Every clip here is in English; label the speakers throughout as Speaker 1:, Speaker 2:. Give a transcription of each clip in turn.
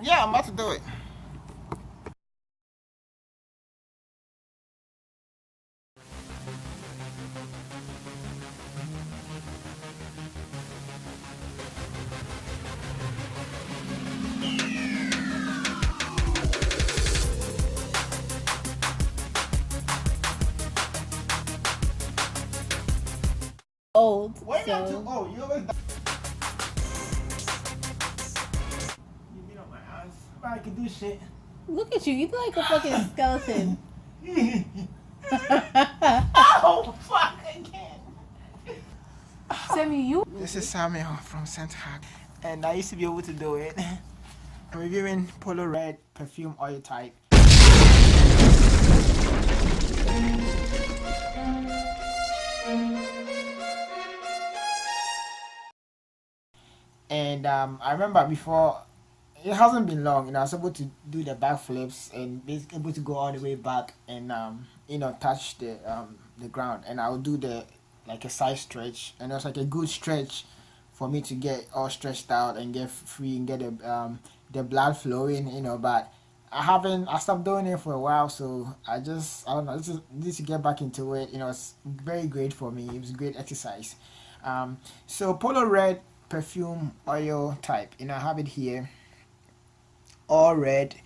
Speaker 1: Yeah, I'm about to do it.
Speaker 2: Old.
Speaker 1: Why not too
Speaker 2: So
Speaker 1: old? You always. You beat on my ass. I can do shit.
Speaker 2: look at you. You look like a fucking skeleton.
Speaker 1: Oh, fuck, I can't.
Speaker 2: Sammy, you.
Speaker 1: This is Samuel from ScentHack, and I used to be able to do it. I'm reviewing Polo Red Perfume Oil Type. And I remember before, it hasn't been long, I was able to do the backflips and be able to go all the way back and touch the ground, and I would do the like a side stretch, and it was like a good stretch for me to get all stretched out and get free and get the blood flowing, but I stopped doing it for a while, so I don't know, just need to get back into it. It's very great for me. It was great exercise. So Polo Red Perfume Oil Type, I have it here, all red,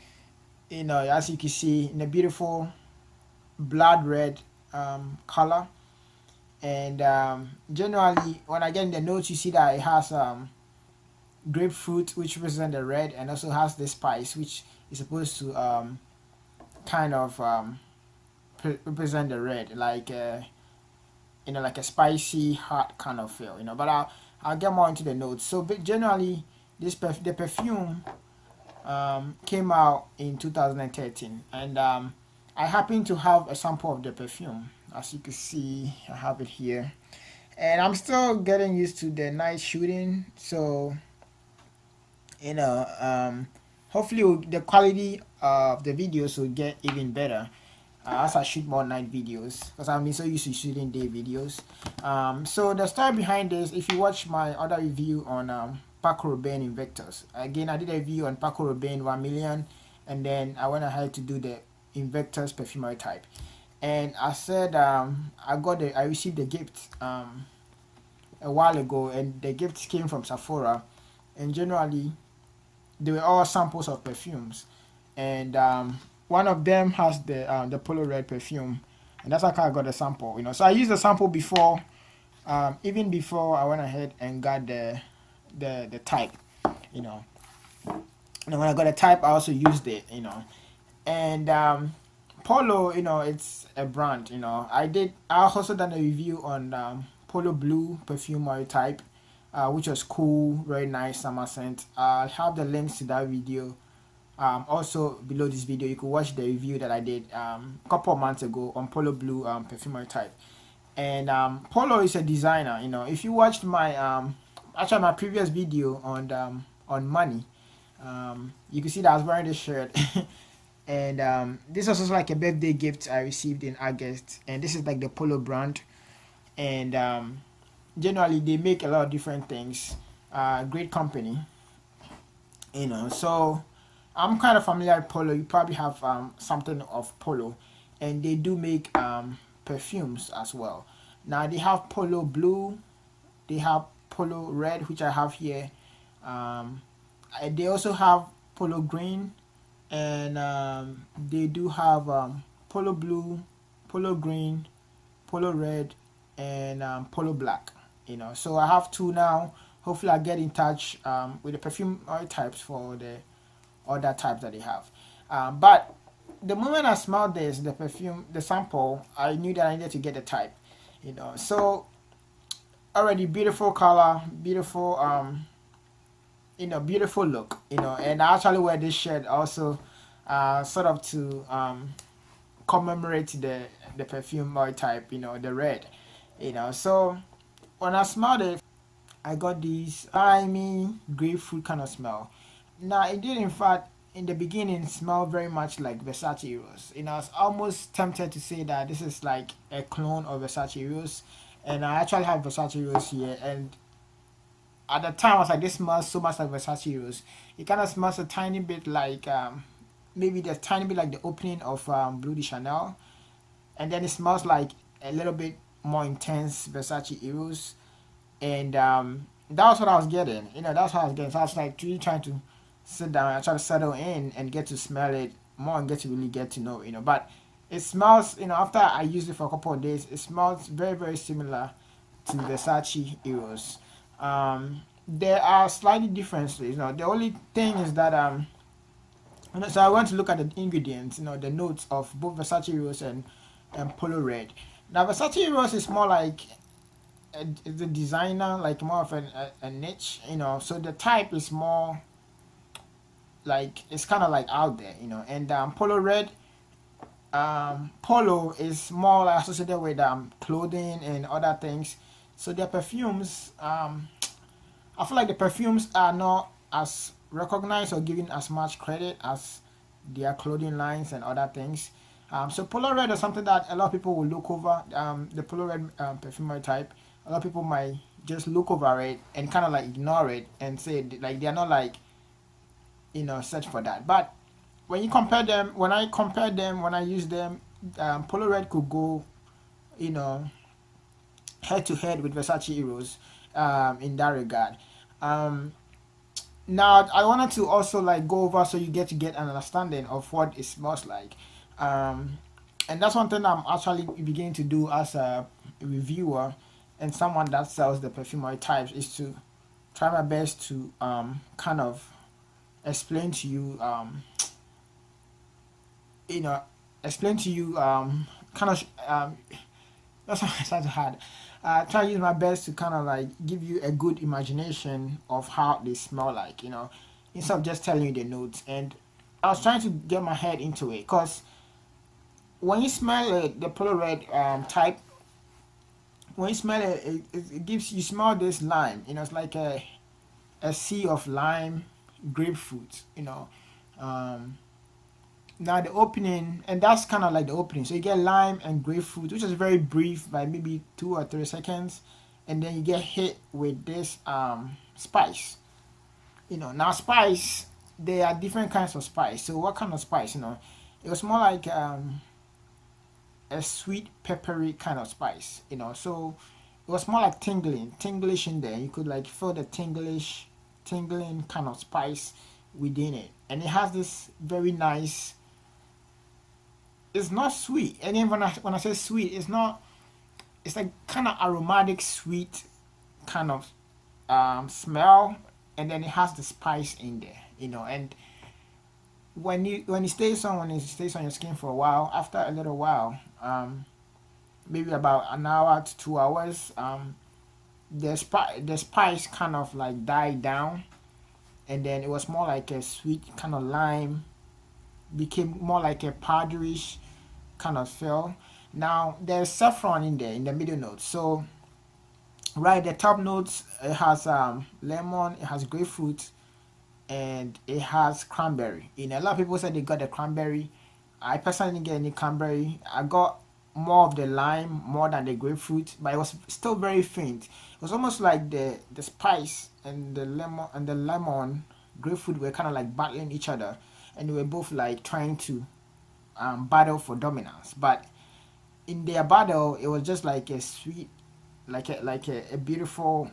Speaker 1: as you can see, in a beautiful blood red color. And generally, when I get in the notes, you see that it has grapefruit, which represents the red, and also has the spice, which is supposed to kind of represent the red, like like a spicy, hot kind of feel, But I'll get more into the notes. So, but generally, the perfume came out in 2013, and I happen to have a sample of the perfume. As you can see, I have it here, and I'm still getting used to the night shooting. So, hopefully the quality of the videos will get even better as I shoot more night videos, because I've been so used to shooting day videos. So the story behind this, if you watch my other review on Paco Rabanne Invictus, again I did a review on Paco Rabanne 1 million, and then I went ahead to do the Invictus perfumery type. And I said I received a gift a while ago, and the gift came from Sephora, and generally they were all samples of perfumes, and one of them has the Polo Red perfume, and that's how I got the sample. So I used the sample before, even before I went ahead and got the type. You know, and when I got a type, I also used it. And Polo, it's a brand. I also done a review on Polo Blue perfume oil type, which was cool, very nice summer scent. I'll have the links to that video. Also below this video, you could watch the review that I did a couple of months ago on Polo Blue perfumery type. And Polo is a designer. If you watched my previous video on money, you can see that I was wearing this shirt. And this was also like a birthday gift I received in August, and this is like the Polo brand. And generally they make a lot of different things. Great company, so I'm kind of familiar with Polo. You probably have something of Polo, and they do make perfumes as well. Now they have Polo Blue, they have Polo Red, which I have here. They also have Polo Green, and they do have Polo Blue, Polo Green, Polo Red, and Polo Black. So I have two now. Hopefully, I get in touch with the perfume oil types for the other types that they have. But the moment I smelled the perfume, the sample, I knew that I needed to get the type. So already beautiful color, beautiful beautiful look. And I actually wear this shirt also, sort of to commemorate the perfume oil type, the red. So when I smelled it, I got this limey grapefruit kind of smell. Now it did in fact in the beginning smell very much like Versace Rose. I was almost tempted to say that this is like a clone of Versace Rose, and I actually have Versace Rose here, and at the time I was like, this smells so much like Versace rose. It kind of smells a tiny bit like maybe the tiny bit like the opening of Blue de Chanel, and then it smells like a little bit more intense Versace Eros, and that was what I was getting. That's what I was getting. So I was like really trying to sit down and try to settle in and get to smell it more and get to really get to know. But it smells. After I used it for a couple of days, it smells very very similar to Versace Eros. There are slightly differences. The only thing is that so I want to look at the ingredients. The notes of both Versace Eros and Polo Red. Now Versace Eros is more like the designer, like more of a niche. So the type is more like it's kind of like out there. And Polo Red. Polo is more like associated with clothing and other things. So their perfumes, I feel like the perfumes are not as recognized or given as much credit as their clothing lines and other things. So Polo Red is something that a lot of people will look over. The Polo Red perfumery type, a lot of people might just look over it and kind of like ignore it and say like they're not like search for that. But when you compare them, when I use them, Polo Red could go, you know, head to head with Versace Heroes, in that regard. Um, Now I wanted to also like go over so you get to get an understanding of what it smells like, um, and that's one thing I'm actually beginning to do as a reviewer and someone that sells the perfumery types is to try my best to kind of explain to you you know explain to you kind of that's why it's such hard. Try to use my best to kind of like give you a good imagination of how they smell like, instead of just telling you the notes. And I was trying to get my head into it because when you smell it, the Polo Red type, when you smell it, it gives you smell this lime. It's like a sea of lime, grapefruit. Um, Now the opening, and that's kind of like the opening. So you get lime and grapefruit, which is very brief, by maybe 2 or 3 seconds, and then you get hit with this spice. Now spice, there are different kinds of spice. So what kind of spice? It was more like a sweet, peppery kind of spice. So it was more like tinglish in there. You could like feel the tingling kind of spice within it, and it has this very nice. It's not sweet. And then when I say sweet, it's not. It's like kind of aromatic, sweet kind of smell, and then it has the spice in there. And when it stays on your skin for a while, after a little while, maybe about an hour to 2 hours, the spice kind of like died down, and then it was more like a sweet kind of lime, became more like a powderish kind of feel. Now there's saffron in there in the middle notes. So right, the top notes, it has lemon, it has grapefruit, and it has cranberry. A lot of people said they got the cranberry. I personally didn't get any cranberry. I got more of the lime more than the grapefruit, but it was still very faint. It was almost like the spice and the lemon grapefruit were kind of like battling each other, and they were both like trying to battle for dominance. But in their battle, it was just like a sweet, like a beautiful,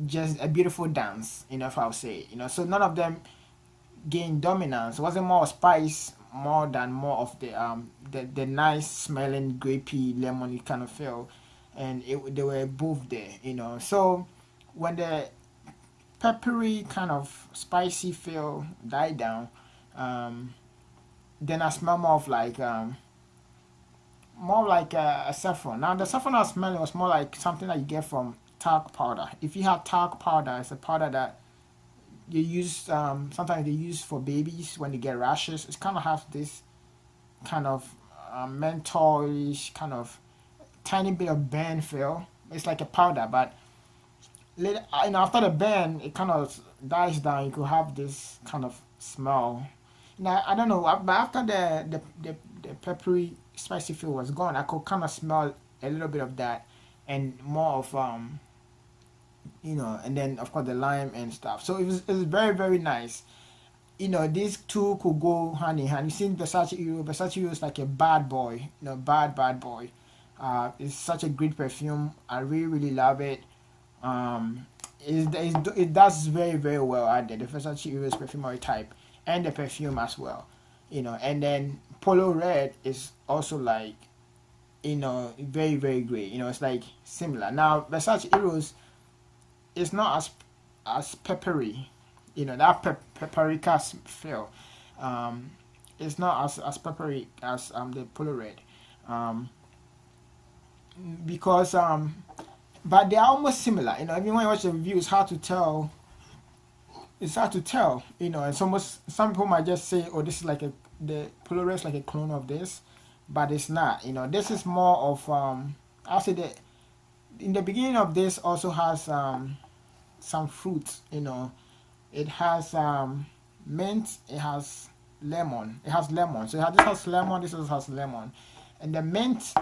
Speaker 1: just a beautiful dance. If I'll say, so none of them gained dominance. It wasn't more spice more than more of the nice smelling grapey lemony kind of feel, and they were both there. So when the peppery kind of spicy feel died down, um, then I smell more like a saffron. Now the saffron I was smelling was more like something that you get from talc powder. If you have talc powder, it's a powder that you use. Sometimes they use for babies when they get rashes. It kind of has this kind of mentholish kind of tiny bit of burn feel. It's like a powder, but later, after the burn, it kind of dies down. You could have this kind of smell. Now I don't know, but after the peppery spicy feel was gone, I could kind of smell a little bit of that, and more of you know, and then of course the lime and stuff. So it was very very nice. You know, these two could go hand in hand. You seen Versace Euro. Versace Euro is like a bad boy, you know, bad boy. It's such a great perfume. I really really love it. Um, it does very very well out there. The Versace Euro is perfumery type, and the perfume as well. You know, and then Polo Red is also like, you know, very very great. You know, it's like similar. Now Versace Eros is not as peppery. You know, that paprika feel. Um, it's not as peppery as the Polo Red. Um, because but they are almost similar. You know, even when you watch the review, it's hard to tell. It's hard to tell. You know, it's almost, some people might just say, "Oh, this is like the Polo Red is like a clone of this," but it's not. You know, this is more of I'll say that in the beginning of this also has some fruits. You know, it has mint. It has lemon. It has lemon. So this has lemon. This also has lemon, and the mint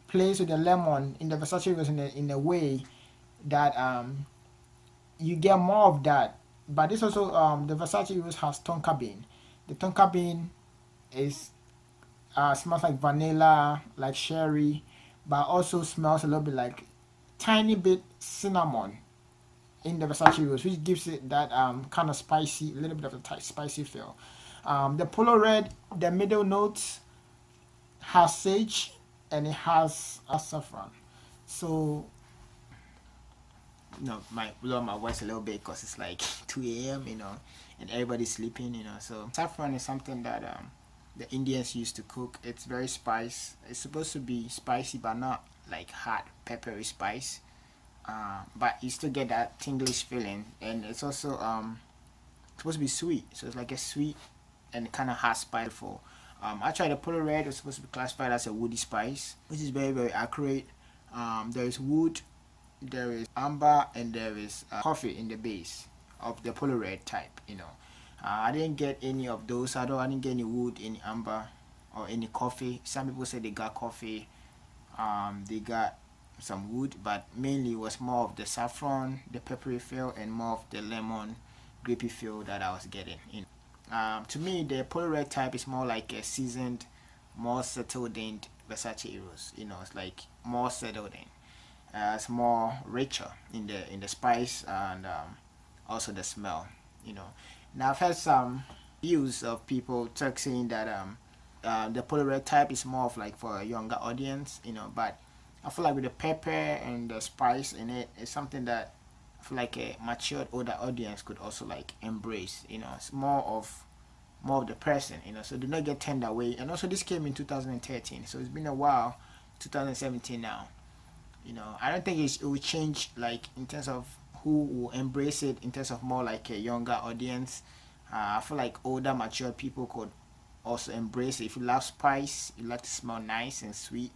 Speaker 1: plays with the lemon in the Versace was in a way that you get more of that. But this also the Versace use has tonka bean. The tonka bean is smells like vanilla, like sherry, but also smells a little bit like tiny bit cinnamon in the Versace rose, which gives it that kind of spicy, a little bit of a tight spicy feel. The Polo Red, the middle notes has sage and it has a saffron. So, no, might blow my voice a little bit because it's like 2 a.m. You know, and everybody's sleeping. You know, so saffron is something that the Indians used to cook. It's very spice. It's supposed to be spicy, but not like hot peppery spice. But you still get that tinglish feeling, and it's also supposed to be sweet. So it's like a sweet and kind of hot spice. For actually, the Polo Red is supposed to be classified as a woody spice, which is very very accurate. There is wood, there is amber, and there is coffee in the base of the Polo Red type. You know, I didn't get any of those. I didn't get any wood, any amber, or any coffee. Some people say they got coffee. They got some wood, but mainly it was more of the saffron, the peppery feel, and more of the lemon, grapey feel that I was getting. You know, to me, the Polo Red type is more like a seasoned, more settled in Versace Eros. You know, it's like more settled in. It's more richer in the spice and also the smell. You know, now I've had some views of people saying that the Polo Red type is more of like for a younger audience. You know, but I feel like with the pepper and the spice in it, it's something that I feel like a matured older audience could also like embrace. You know, it's more of the person. You know, so do not get turned away. And also, this came in 2013, so it's been a while. 2017 now. You know, I don't think it will change like in terms of who will embrace it in terms of more like a younger audience. I feel like older mature people could also embrace it. If you love spice, you like to smell nice and sweet,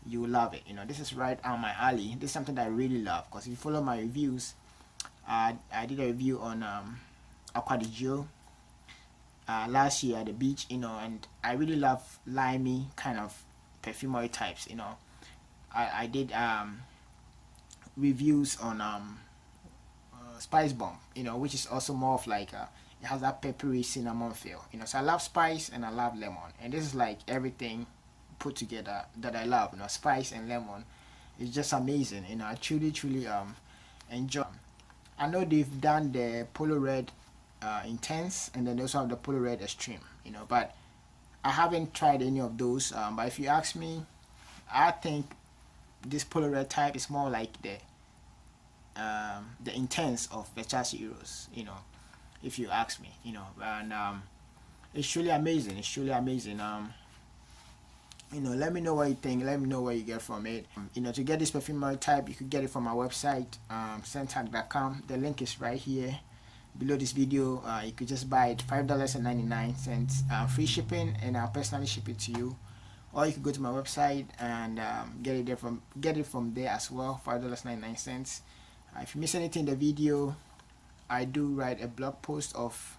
Speaker 1: you will love it. You know, this is right on my alley. This is something that I really love because if you follow my reviews, I did a review on Aqua last year at the beach. You know, and I really love limey kind of perfumery types. You know, I did reviews on Spice Bomb, you know, which is also more of like it has that peppery cinnamon feel. You know, so I love spice and I love lemon, and this is like everything put together that I love. You know, spice and lemon is just amazing. You know, I truly enjoy. I know they've done the Polo Red Intense, and then they also have the Polo Red Extreme. You know, but I haven't tried any of those. But if you ask me, I think this Polo Red type is more like the intense of Versace Eros, you know, if you ask me, you know, and it's truly amazing. It's truly amazing. You know, let me know what you think. Let me know what you get from it. You know, to get this perfumery type, you could get it from our website, ScentHack.com. The link is right here below this video. You could just buy it, $5.99, free shipping, and I'll personally ship it to you. Or you could go to my website and get it from there as well, $5.99. If you miss anything in the video, I do write a blog post of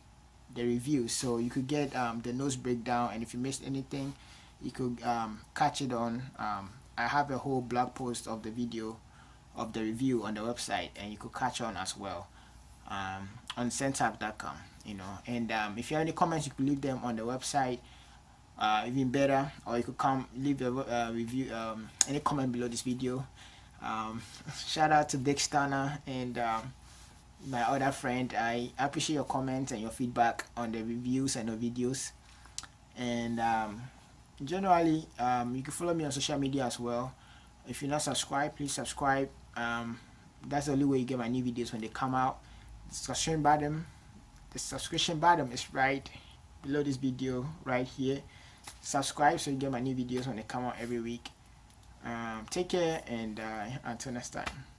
Speaker 1: the review, so you could get the nose breakdown, and if you missed anything, you could catch it on I have a whole blog post of the video of the review on the website, and you could catch on as well on ScentHack.com, you know. And if you have any comments, you could leave them on the website, even better, or you could come leave a review, any comment below this video. Shout out to Big Stunner and my other friend. I appreciate your comments and your feedback on the reviews and the videos. And generally, you can follow me on social media as well. If you're not subscribed, please subscribe. That's the only way you get my new videos when they come out. The subscription button is right below this video right here. Subscribe so you get my new videos when they come out every week. Take care, and until next time.